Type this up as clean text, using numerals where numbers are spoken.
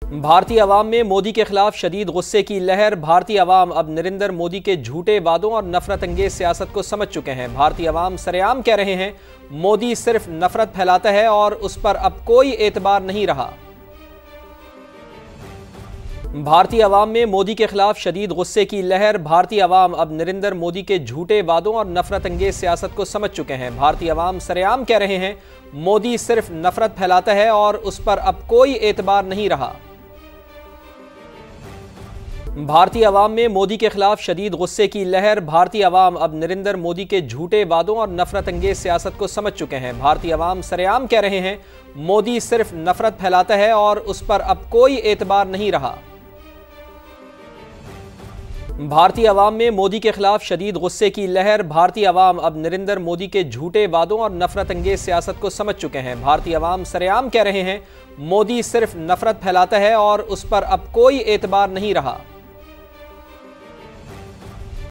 भारतीय अवाम में मोदी के खिलाफ शदीद गुस्से की लहर। भारतीय अवाम अब नरेंद्र मोदी के झूठे वादों और नफरत अंगेज सियासत को समझ चुके हैं। भारतीय अवाम सरेआम कह रहे हैं मोदी सिर्फ नफरत फैलाता है और उस पर अब कोई एतबार नहीं रहा। भारतीय अवाम में मोदी के खिलाफ शदीद गुस्से की लहर। भारतीय अवाम अब नरेंद्र मोदी के झूठे वादों और नफरत अंगेज सियासत को समझ चुके हैं। भारतीय अवाम सरेआम कह रहे हैं मोदी सिर्फ नफरत फैलाता है और उस पर अब कोई एतबार नहीं रहा। भारतीय अवाम में मोदी के खिलाफ शदीद गुस्से की लहर। भारतीय अवाम अब नरेंद्र मोदी के झूठे वादों और नफरत अंगेज सियासत को समझ चुके हैं। भारतीय अवाम सरेआम कह रहे हैं मोदी सिर्फ नफरत फैलाता है और उस पर अब कोई एतबार नहीं रहा। भारतीय अवाम में मोदी के खिलाफ शदीद गुस्से की लहर। भारतीय अवाम अब नरेंद्र मोदी के झूठे वादों और नफरत अंगेज सियासत को समझ चुके हैं। भारतीय अवाम सरेआम कह रहे हैं मोदी सिर्फ नफरत फैलाता है और उस पर अब कोई एतबार नहीं रहा।